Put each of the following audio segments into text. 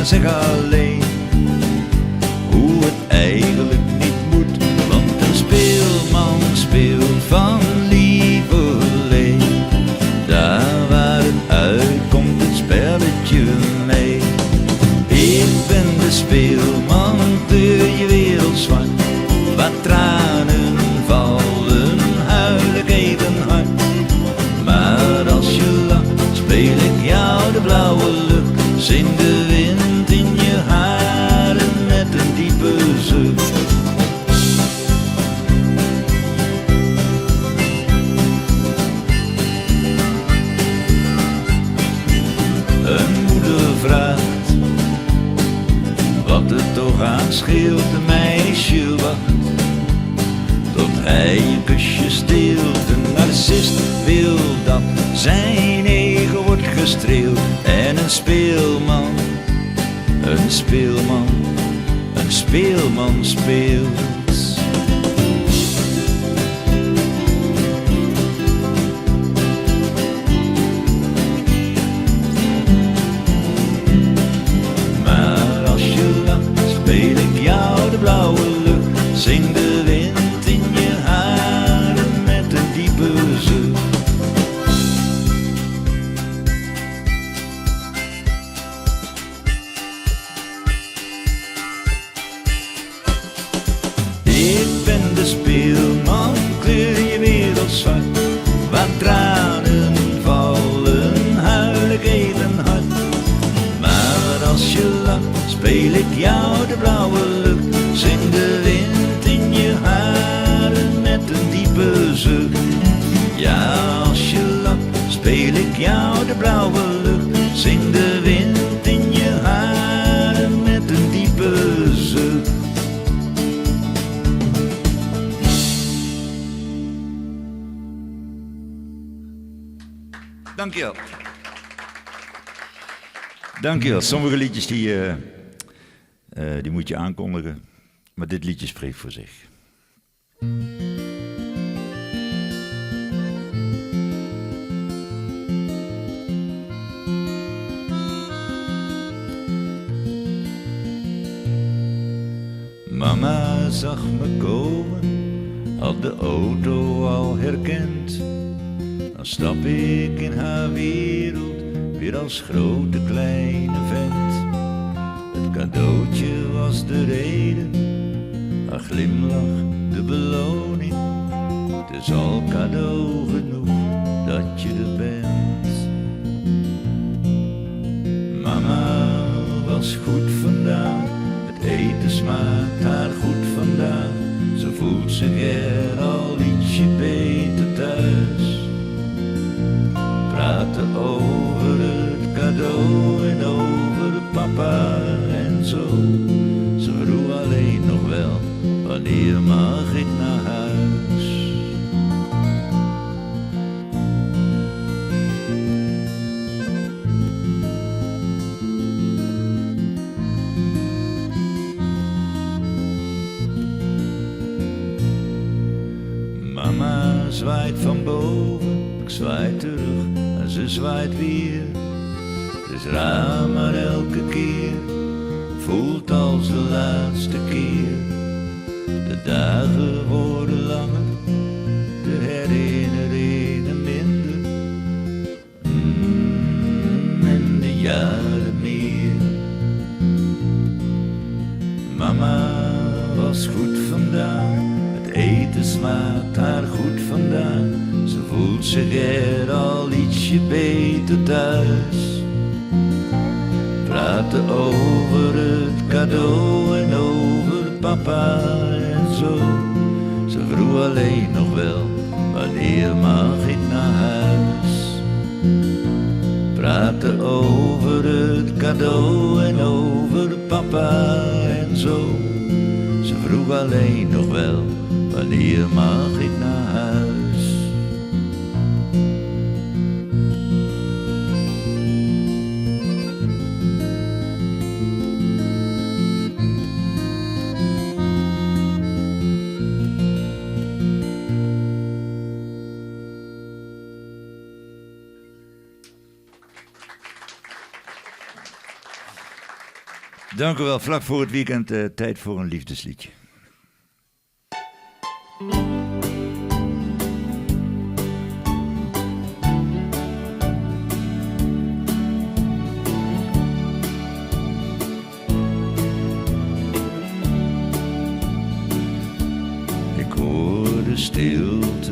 zeg alleen hoe het eigenlijk niet moet. Want een speelman speelt van lieverlee. Daar waar het uitkomt het spelletje mee. Ik ben de speelman, kleur je wereld zwart. Wat tranen vallen, huil ik even hard. Maar als je lacht, speel ik jou de blauwe lucht. Zing de wind in je haren met een diepe zucht. Een moeder vraagt wat het toch aan scheelt. Een meisje wacht tot hij een kusje steelt. Een narcist wil dat zijn ego wordt gestreeld. En een speelman, een speelman, een speelman speelt. Maar als je lacht, speel ik jou de blauwe lucht. Zing de wind in je haren met een diepe zucht. Ik ben de speelman, kleur je wereld zwart. Waar tranen vallen, huil ik even hard. Maar als je lacht, speel ik jou de blauwe lucht. Zing de wind in je haren met een diepe zucht. Ja, als je lacht, speel ik jou de blauwe lucht. Zing de wind in je haren met een diepe zucht. Dankjewel. Dankjewel. Sommige liedjes die moet je aankondigen, maar dit liedje spreekt voor zich. Mama zag me komen, had de auto al herkend. Dan stap ik in haar wereld, weer als grote kleine vent. Het cadeautje was de reden, haar glimlach de beloning. Het is al cadeau genoeg dat je er bent. Mama was goed vandaag, het eten smaakt haar goed vandaag. Ze voelt zich er al ietsje beter thuis. Praten over het cadeau en over papa en zo. Ze vroeg alleen nog wel, wanneer mag ik naar huis? Mama zwaait van boven, ik zwaai terug en ze zwaait weer. Het is raar, maar elke keer voelt als de laatste keer. De dagen worden langer, de herinneringen minder. En de jaren meer. Mama was goed vandaag, het eten smaakt haar goed vandaag. Ze voelt zich er al ietsje beter thuis. Praten over het cadeau en over papa en zo. Ze vroeg alleen nog wel, wanneer mag ik naar huis? Praten over het cadeau en over papa en zo. Ze vroeg alleen nog wel, wanneer mag ik naar huis? Dank u wel. Vlak voor het weekend tijd voor een liefdesliedje. Ik hoor de stilte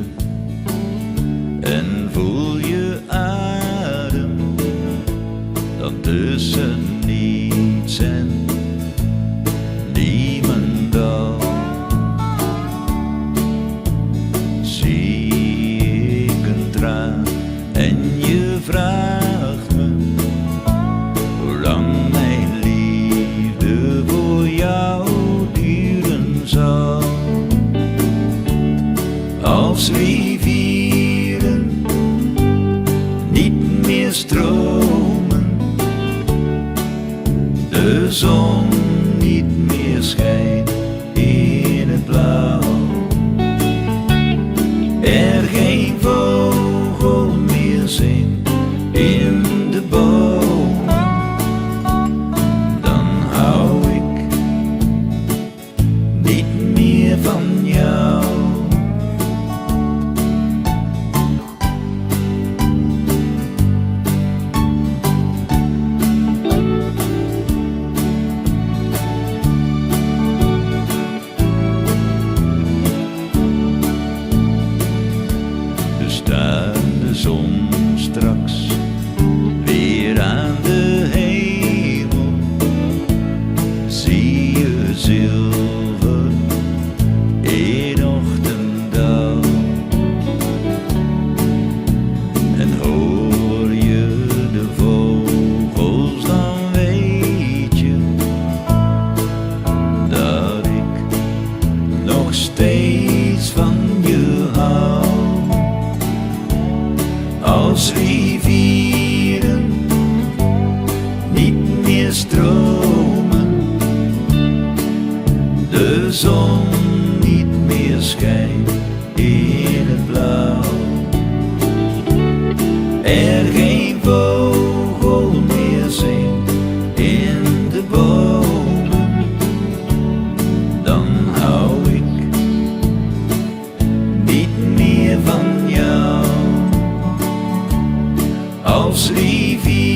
en voel je adem dan tussen niets en niemendal. Zie ik een traan en je vraagt me hoe lang mijn liefde voor jou duren zal. Als rivieren niet meer stromen, de zon niet meer schijnt in het blauw, er geen vogel meer zingt in de boom, dan hou ik niet meer van jou. De zon straks weer aan de hemel, zie je zilver in ochtenddauw en hoor je de vogels, dan weet je dat ik nog steeds van je hou. Als rivieren niet meer stromen, de zon niet meer schijnt in het blauw, er geen vogel meer zingt in de bomen, dan hou ik niet meer van jou. Als rivier